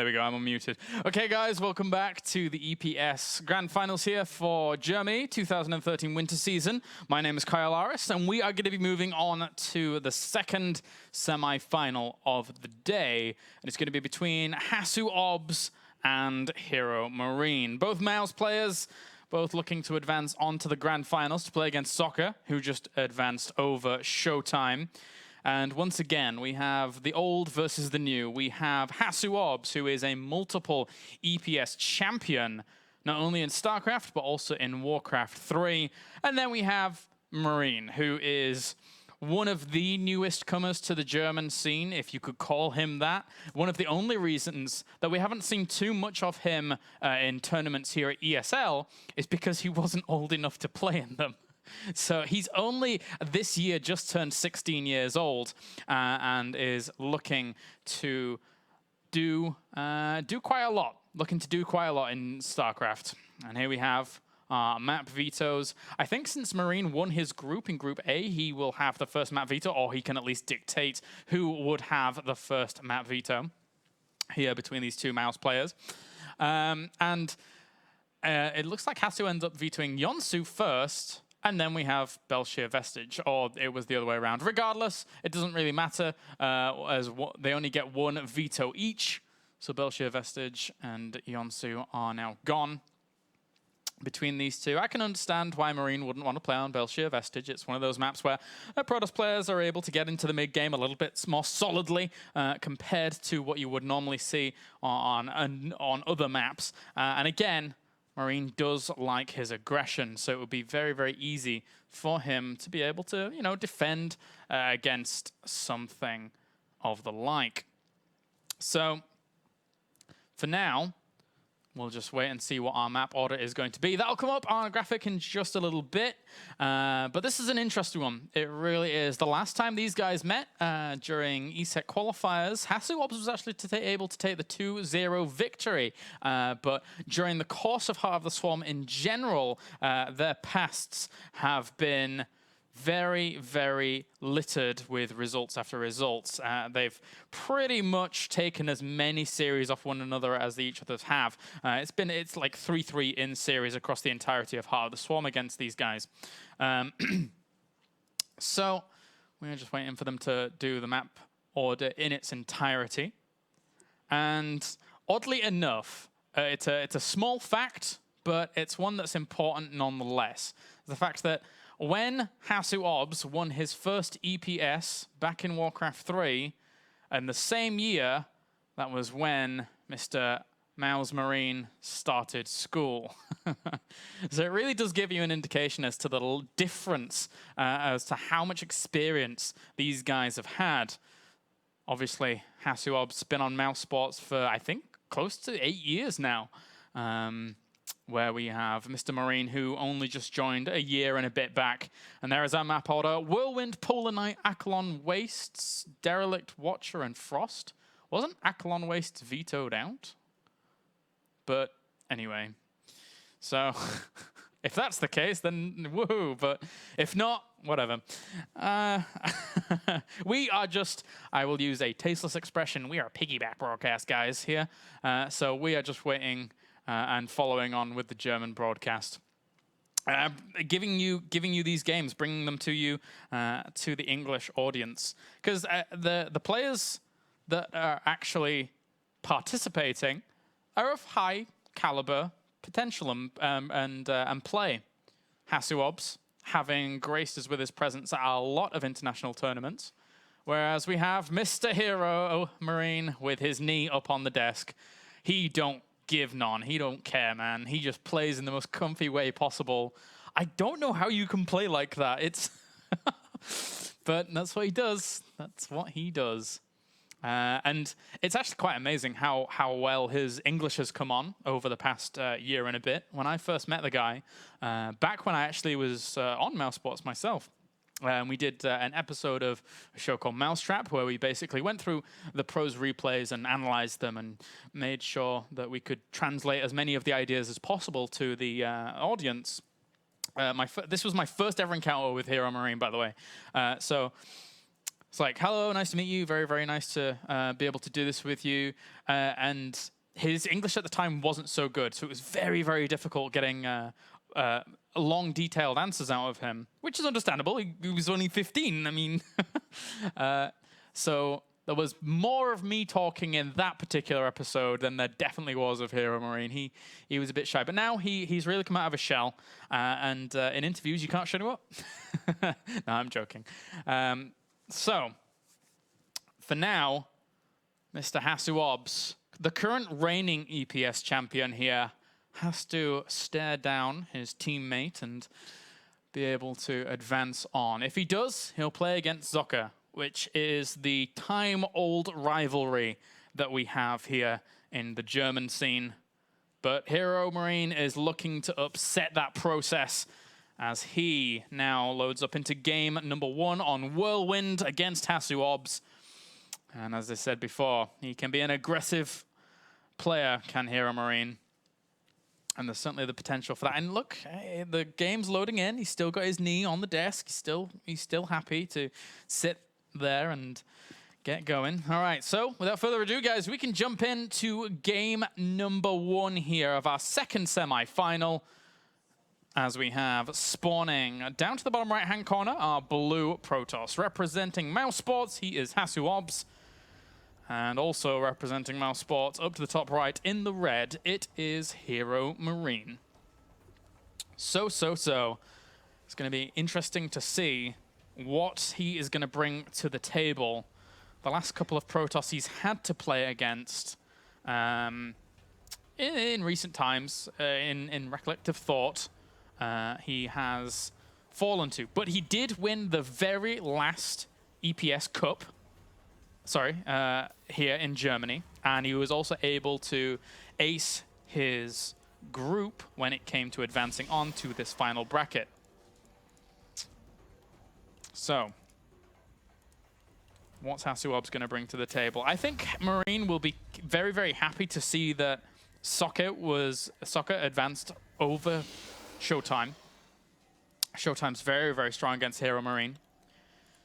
There we go, I'm unmuted. Okay, guys, welcome back to the EPS Grand Finals here for Germany 2013 winter season. My name is Kyle Aris, and we are going to be moving on to the second semi-final of the day. And it's going to be between HasuObs and HeroMarine. Both Mouse players, both looking to advance on to the Grand Finals to play against Soccer, who just advanced over Showtime. And once again, we have the old versus the new. We have HasuObs, who is a multiple EPS champion, not only in StarCraft, but also in Warcraft 3. And then we have Marine, who is one of the newest comers to the German scene, if you could call him that. One of the only reasons that we haven't seen too much of him in tournaments here at ESL is because he wasn't old enough to play in them. So he's only this year just turned 16 years old and is looking to do quite a lot. Looking to do quite a lot in StarCraft. And here we have map vetoes. I think since Marine won his group in Group A, he will have the first map veto, or he can at least dictate who would have the first map veto here between these two Mouse players. It looks like Hasu ends up vetoing Yonsu first. And then we have Belshir Vestige, or it was the other way around. Regardless, it doesn't really matter, they only get one veto each. So Belshir Vestige and Yonsu are now gone between these two. I can understand why Marine wouldn't want to play on Belshir Vestige. It's one of those maps where Protoss players are able to get into the mid-game a little bit more solidly compared to what you would normally see on other maps. And again, Marine does like his aggression, so it would be very, very easy for him to be able to, you know, defend against something of the like. So, for now, we'll just wait and see what our map order is going to be. That'll come up on a graphic in just a little bit, but this is an interesting one. It really is. The last time these guys met during ESET qualifiers, HasuObs was actually able to take the 2-0 victory, but during the course of Heart of the Swarm in general, their pasts have been very, very littered with results after results. They've pretty much taken as many series off one another as each others have. It's like 3-3 in series across the entirety of Heart of the Swarm against these guys. So we're just waiting for them to do the map order in its entirety. And oddly enough, it's a small fact, but it's one that's important nonetheless. The fact that when HasuObs won his first EPS back in Warcraft 3, and the same year, that was when Mr. Mouse Marine started school. So it really does give you an indication as to the difference as to how much experience these guys have had. Obviously, HasuObs been on Mouse Sports for, I think, close to 8 years now. Where we have Mr. Marine, who only just joined a year and a bit back. And there is our map order. Whirlwind, Polar Knight, Akalon Wastes, Derelict, Watcher, and Frost. Wasn't Akalon Wastes vetoed out? But anyway. So, if that's the case, then woohoo. But if not, whatever. We are just, I will use a tasteless expression, we are a piggyback broadcast guys here. So we are just waiting and following on with the German broadcast. Giving you these games, bringing them to you, to the English audience. Because the players that are actually participating are of high caliber potential and play. HasuObs, having graced us with his presence at a lot of international tournaments, whereas we have Mr. HeroMarine with his knee up on the desk. He don't give none. He don't care, man. He just plays in the most comfy way possible. I don't know how you can play like that. It's but that's what he does. That's what he does. And it's actually quite amazing how well his English has come on over the past year and a bit. When I first met the guy, back when I actually was on Mouse Sports myself, we did an episode of a show called Mousetrap, where we basically went through the pros replays and analyzed them and made sure that we could translate as many of the ideas as possible to the audience. This was my first ever encounter with HeroMarine, by the way. So It's like, hello, nice to meet you. Very, very nice to be able to do this with you. And his English at the time wasn't so good, so it was very, very difficult getting long, detailed answers out of him, which is understandable. He was only 15. I mean, so there was more of me talking in that particular episode than there definitely was of HeroMarine. He was a bit shy, but now he's really come out of his shell. And in interviews, you can't shut him up. No, I'm joking. So, for now, Mr. HasuObs, the current reigning EPS champion here, has to stare down his teammate and be able to advance on. If he does, he'll play against Zocker, which is the time-old rivalry that we have here in the German scene. But HeroMarine is looking to upset that process as he now loads up into game number 1 on Whirlwind against HasuObs. And as I said before, he can be an aggressive player, can HeroMarine. And there's certainly the potential for that. And look, the game's loading in. He's still got his knee on the desk. He's still happy to sit there and get going. All right, so without further ado, guys, we can jump into game number 1 here of our second semi-final. As we have spawning down to the bottom right-hand corner, our blue Protoss. Representing Mouse Sports, he is HasuObs. And also representing Mouse Sports up to the top right in the red, it is HeroMarine. So. It's going to be interesting to see what he is going to bring to the table. The last couple of Protoss he's had to play against in recent times, in recollective thought, he has fallen to. But he did win the very last EPS Cup, here in Germany. And he was also able to ace his group when it came to advancing on to this final bracket. So, what's HasuObs going to bring to the table? I think Marine will be very, very happy to see that Soccer advanced over Showtime. Showtime's very, very strong against HeroMarine.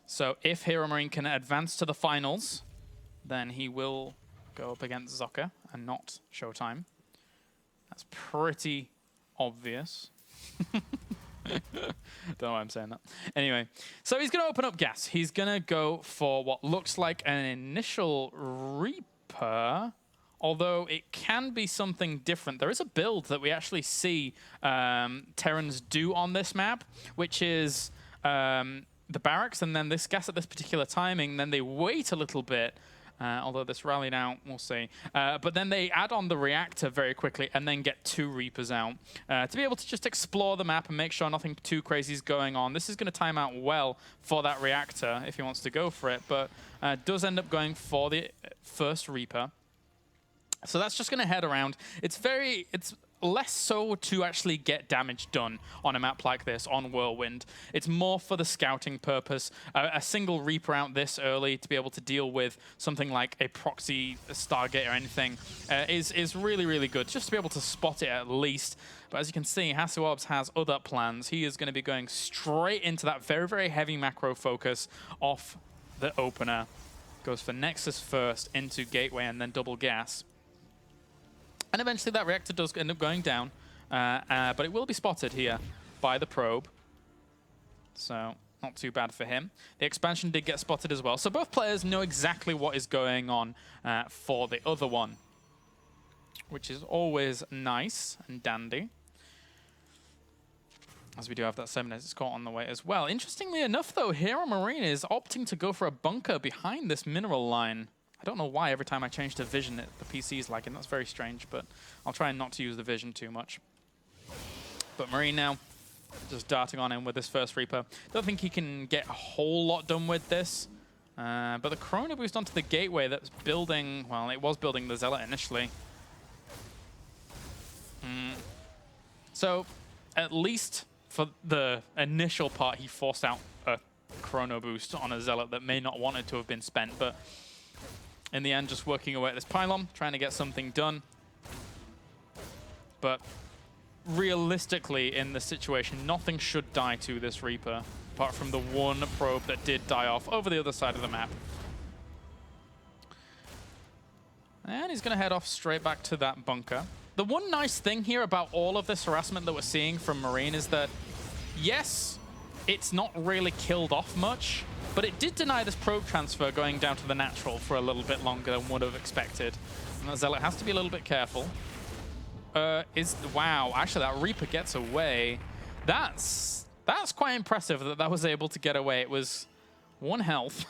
So if HeroMarine can advance to the finals, then he will go up against Zocker and not Showtime. That's pretty obvious. Don't know why I'm saying that. Anyway, so he's going to open up gas. He's going to go for what looks like an initial Reaper, although it can be something different. There is a build that we actually see Terrans do on this map, which is the barracks and then this gas at this particular timing. Then they wait a little bit, although this rallied out, we'll see. But then they add on the reactor very quickly and then get 2 Reapers out to be able to just explore the map and make sure nothing too crazy is going on. This is going to time out well for that reactor if he wants to go for it, but does end up going for the first Reaper. So that's just going to head around. It's less so to actually get damage done on a map like this on Whirlwind. It's more for the scouting purpose. A single Reaper out this early to be able to deal with something like a proxy, a Stargate or anything is really, really good. Just to be able to spot it at least. But as you can see, HasuObs has other plans. He is going to be going straight into that very, very heavy macro focus off the opener. Goes for Nexus first, into Gateway, and then double gas. And eventually that reactor does end up going down, but it will be spotted here by the probe. So not too bad for him. The expansion did get spotted as well. So both players know exactly what is going on for the other one, which is always nice and dandy. As we do have that 7 as it's caught on the way as well. Interestingly enough, though, HeroMarine is opting to go for a bunker behind this mineral line. I don't know why every time I change to vision the PC is like, and that's very strange, but I'll try not to use the vision too much. But Marine now just darting on in with this first Reaper. Don't think he can get a whole lot done with this, but the Chrono Boost onto the Gateway that's building, well, it was building the Zealot initially. So at least for the initial part, he forced out a Chrono Boost on a Zealot that may not want it to have been spent, but in the end, just working away at this pylon, trying to get something done. But realistically, in this situation, nothing should die to this Reaper. apart from the one probe that did die off over the other side of the map. And he's going to head off straight back to that bunker. The one nice thing here about all of this harassment that we're seeing from Marine is that, yes, it's not really killed off much, but it did deny this probe transfer going down to the natural for a little bit longer than would have expected. And that Zealot has to be a little bit careful. Wow, actually that Reaper gets away. That's quite impressive that that was able to get away. It was 1 health.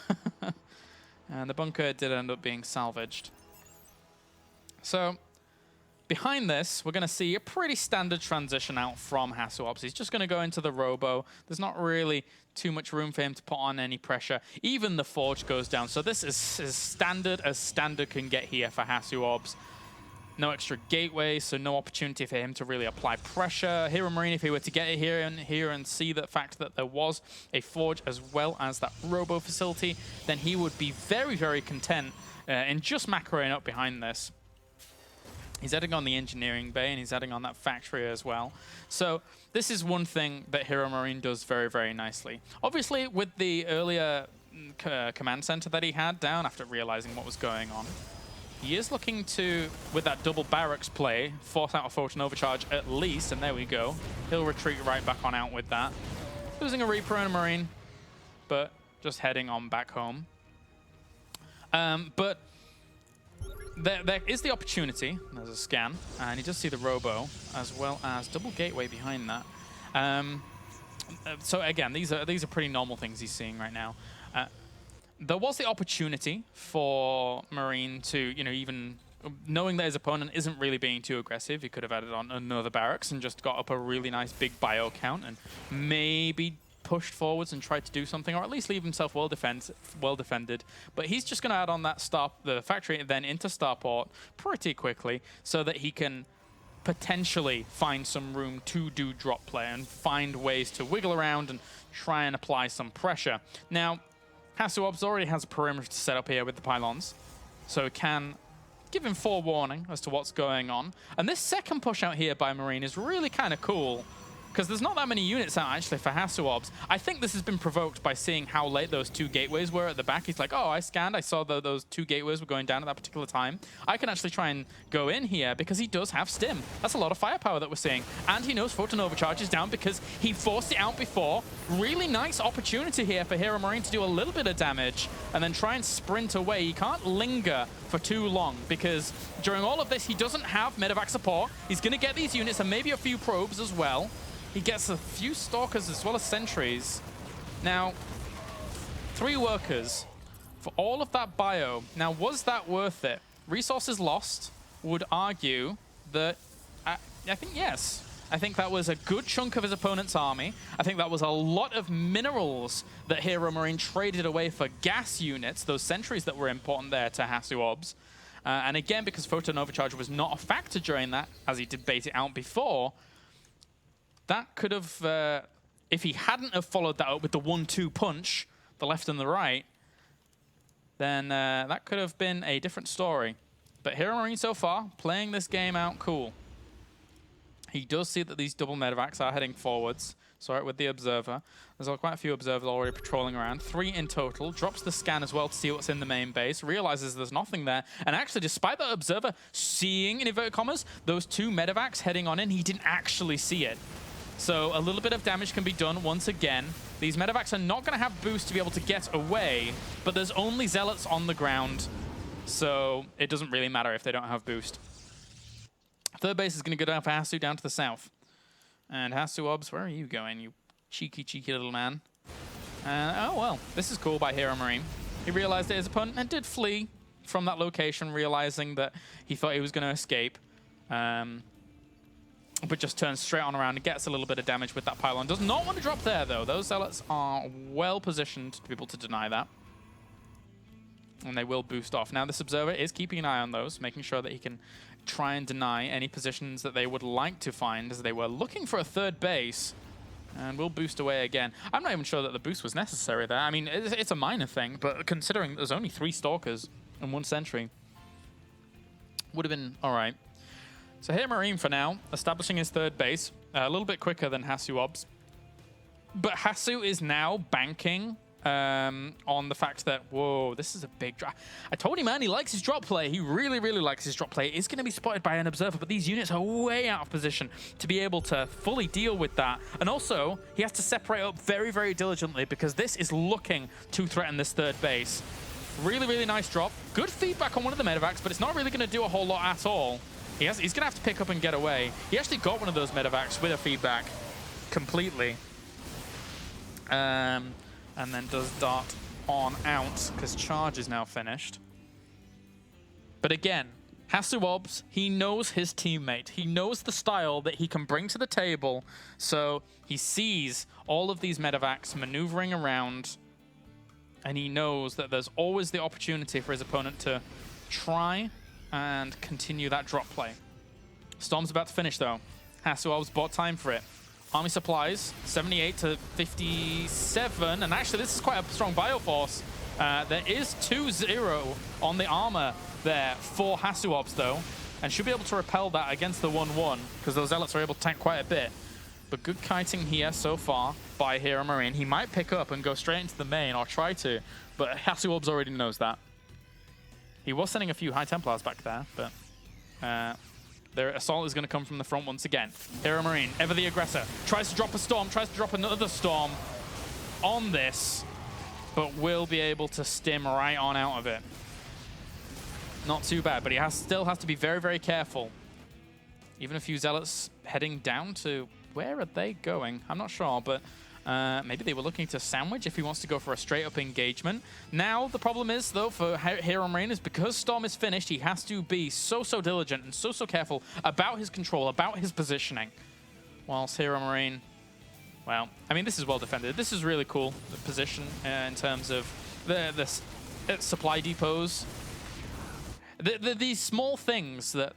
And the bunker did end up being salvaged. So behind this, we're going to see a pretty standard transition out from HasuObs. He's just going to go into the Robo. There's not really too much room for him to put on any pressure. Even the Forge goes down. So this is as standard can get here for HasuObs. No extra gateway, so no opportunity for him to really apply pressure. HeroMarine, if he were to get it here and see the fact that there was a Forge as well as that Robo facility, then he would be very, very content in just macroing up behind this. He's adding on the engineering bay, and he's adding on that factory as well. So this is one thing that HeroMarine does very, very nicely. Obviously, with the earlier command center that he had down after realizing what was going on, he is looking to, with that double barracks play, force out a photon overcharge at least, and there we go. He'll retreat right back on out with that. Losing a Reaper and a Marine, but just heading on back home. But there is the opportunity. There's a scan, and you just see the Robo, as well as double gateway behind that. So again, these are pretty normal things he's seeing right now. There was the opportunity for Marine to, even knowing that his opponent isn't really being too aggressive, he could have added on another barracks and just got up a really nice big bio count and maybe pushed forwards and tried to do something, or at least leave himself well defended. But he's just going to add on that the factory and then into starport pretty quickly so that he can potentially find some room to do drop play and find ways to wiggle around and try and apply some pressure. Now, HasuObs already has a perimeter set up here with the pylons, so it can give him forewarning as to what's going on. And this second push out here by Marine is really kind of cool, because there's not that many units out actually for HasuObs. I think this has been provoked by seeing how late those 2 gateways were at the back. He's like, oh, I scanned, I saw those 2 gateways were going down at that particular time. I can actually try and go in here because he does have stim. That's a lot of firepower that we're seeing. And he knows photon overcharge is down because he forced it out before. Really nice opportunity here for HeroMarine to do a little bit of damage and then try and sprint away. He can't linger for too long because during all of this, he doesn't have medevac support. He's going to get these units and maybe a few probes as well. He gets a few stalkers as well as sentries. Now, 3 workers for all of that bio. Now, was that worth it? Resources lost would argue that, I think yes. I think that was a good chunk of his opponent's army. I think that was a lot of minerals that HeroMarine traded away for gas units, those sentries that were important there to HasuObs. And again, because photon overcharge was not a factor during that, as he did bait it out before, that could have, if he hadn't have followed that up with the 1-2 punch, the left and the right, then that could have been a different story. But HeroMarine so far, playing this game out cool. He does see that these double medevacs are heading forwards. Saw it with the Observer. There's quite a few Observers already patrolling around. 3 in total. Drops the scan as well to see what's in the main base. Realizes there's nothing there. And actually, despite that Observer seeing, in inverted commas, those 2 medevacs heading on in, he didn't actually see it. So a little bit of damage can be done once again. These medevacs are not going to have boost to be able to get away, but there's only Zealots on the ground, so it doesn't really matter if they don't have boost. Third base is going to go down for Hasu down to the south. And HasuObs, where are you going, you cheeky, cheeky little man? Oh, well, this is cool by HeroMarine. He realized that his opponent and did flee from that location, realizing that he thought he was going to escape. But just turns straight on around and gets a little bit of damage with that pylon. Does not want to drop there, though. Those Zealots are well positioned to be able to deny that. And they will boost off. Now, this Observer is keeping an eye on those, making sure that he can try and deny any positions that they would like to find, as they were looking for a third base. And will boost away again. I'm not even sure that the boost was necessary there. I mean, it's a minor thing, but considering there's only 3 Stalkers and 1 Sentry, would have been all right. So HeroMarine for now, establishing his third base, a little bit quicker than HasuObs. But Hasu is now banking on the fact that, whoa, this is a big drop. I told him, man, he likes his drop play. He really, really likes his drop play. It's going to be spotted by an observer, but these units are way out of position to be able to fully deal with that. And also, he has to separate up very, very diligently because this is looking to threaten this third base. Really, really nice drop. Good feedback on one of the medevacs, but it's not really going to do a whole lot at all. He's going to have to pick up and get away. He actually got one of those medevacs with a feedback completely. And then does dart on out because charge is now finished. But again, HasuObs, he knows his teammate. He knows the style that he can bring to the table. So he sees all of these medevacs maneuvering around, and he knows that there's always the opportunity for his opponent to try and continue that drop play. Storm's about to finish though. HasuObs bought time for it. Army supplies, 78 to 57, and actually this is quite a strong bioforce. There is 2-0 on the armor there for HasuObs though, and should be able to repel that against the 1-1, because those zealots are able to tank quite a bit. But good kiting here so far by HeroMarine. He might pick up and go straight into the main, or try to, but HasuObs already knows that. He was sending a few High Templars back there, but their assault is going to come from the front once again. HeroMarine, ever the aggressor, tries to drop a storm, tries to drop another storm on this, but will be able to stim right on out of it. Not too bad, but he still has to be very, very careful. Even a few zealots heading down to... Where are they going? I'm not sure, but maybe they were looking to sandwich if he wants to go for a straight-up engagement. Now, the problem is, though, for HeroMarine is because Storm is finished, he has to be so diligent and so careful about his control, about his positioning. Whilst HeroMarine, well, I mean, this is well defended. This is really cool, the position in terms of the supply depots. These small things that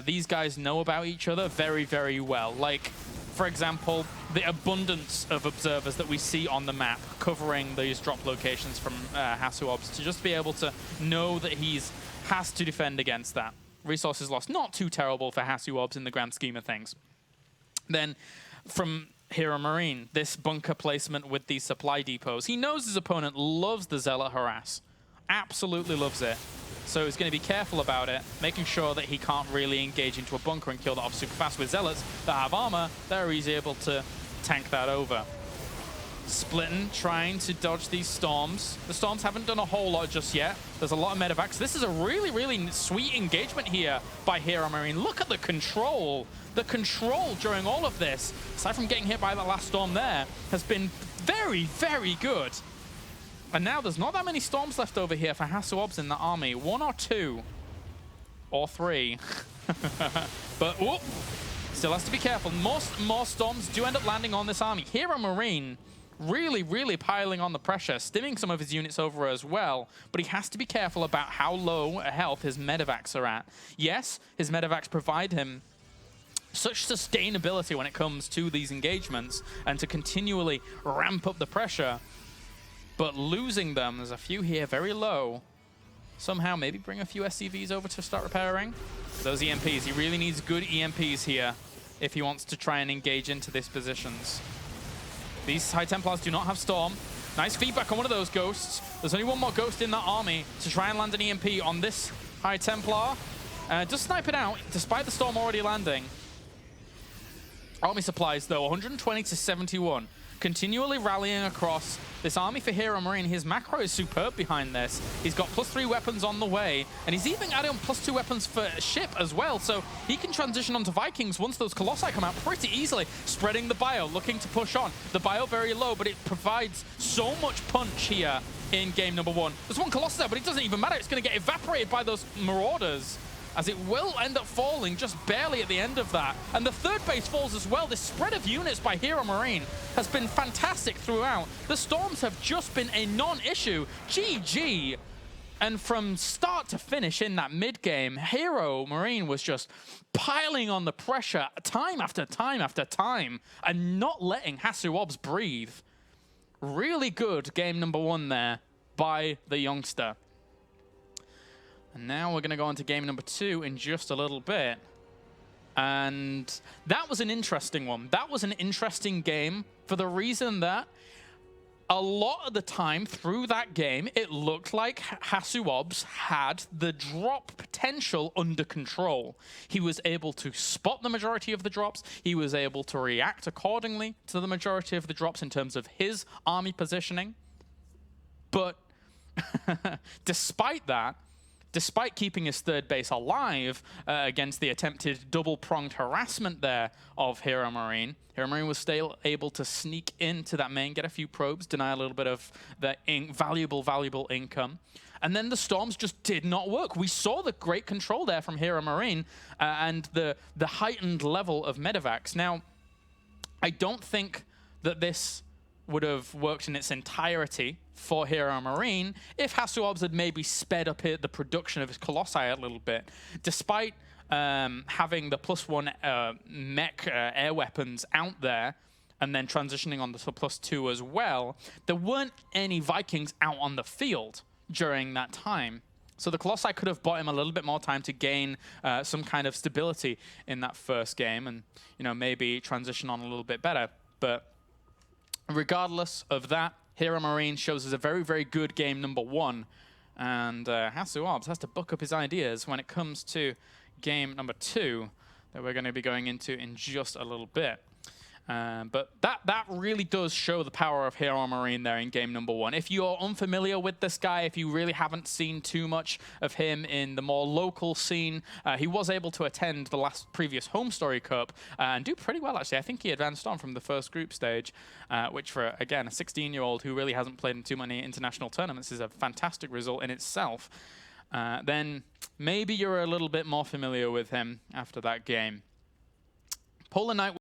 these guys know about each other very, very well. Like, for example, the abundance of observers that we see on the map covering these drop locations from HasuObs, to just be able to know that has to defend against that. Resources lost, not too terrible for HasuObs in the grand scheme of things. Then from HeroMarine, this bunker placement with these supply depots. He knows his opponent loves the Zealot harass. Absolutely loves it. So he's going to be careful about it, making sure that he can't really engage into a bunker and kill that off super fast. With Zealots that have armor, they're easily able to tank that over. Splitting, trying to dodge these storms. The storms haven't done a whole lot just yet. There's a lot of medevacs. This is a really, really sweet engagement here by HeroMarine. Look at the control. The control during all of this, aside from getting hit by that last storm there, has been very, very good. And now there's not that many storms left over here for HasuObs in the army. 1 or 2. Or 3. But, whoop! Still has to be careful. More storms do end up landing on this army. HeroMarine really, really piling on the pressure, stimming some of his units over as well. But he has to be careful about how low a health his medevacs are at. Yes, his medevacs provide him such sustainability when it comes to these engagements and to continually ramp up the pressure. But losing them, there's a few here very low. Somehow maybe bring a few SCVs over to start repairing. Those EMPs, he really needs good EMPs here if he wants to try and engage into these positions. These High Templars do not have Storm. Nice feedback on one of those Ghosts. There's only one more Ghost in that army to try and land an EMP on this High Templar. Just snipe it out, despite the Storm already landing. Army supplies, though, 120 to 71. Continually rallying across this army for HeroMarine. His macro is superb behind this. He's got +3 weapons on the way, and he's even adding on +2 weapons for ship as well, so he can transition onto Vikings once those Colossi come out pretty easily. Spreading the bio, looking to push on. The bio very low, but it provides so much punch here in game number 1. There's one Colossus there, but it doesn't even matter. It's going to get evaporated by those Marauders, as it will end up falling just barely at the end of that. And the third base falls as well. This spread of units by HeroMarine has been fantastic throughout. The storms have just been a non-issue. GG. And from start to finish in that mid-game, HeroMarine was just piling on the pressure time after time after time and not letting HasuObs breathe. Really good game number 1 there by the youngster. And now we're going to go on to game number 2 in just a little bit. And that was an interesting one. That was an interesting game for the reason that a lot of the time through that game, it looked like HasuObs had the drop potential under control. He was able to spot the majority of the drops. He was able to react accordingly to the majority of the drops in terms of his army positioning. But despite that, despite keeping his third base alive against the attempted double-pronged harassment there of HeroMarine, HeroMarine was still able to sneak into that main, get a few probes, deny a little bit of the valuable income. And then the storms just did not work. We saw the great control there from HeroMarine and the heightened level of medevacs. Now, I don't think that this would have worked in its entirety for HeroMarine if HasuObs had maybe sped up the production of his Colossi a little bit. Despite having the +1 mech air weapons out there and then transitioning on to +2 as well, there weren't any Vikings out on the field during that time. So the Colossi could have bought him a little bit more time to gain some kind of stability in that first game and, you know, maybe transition on a little bit better. But regardless of that, HeroMarine shows us a very, very good game number 1. And HasuObs has to buck up his ideas when it comes to game number 2 that we're going to be going into in just a little bit. But that really does show the power of HeroMarine there in game number 1. If you're unfamiliar with this guy, if you really haven't seen too much of him in the more local scene, he was able to attend the previous Home Story Cup and do pretty well, actually. I think he advanced on from the first group stage, which for, again, a 16-year-old who really hasn't played in too many international tournaments is a fantastic result in itself. Then maybe you're a little bit more familiar with him after that game. Polar Knight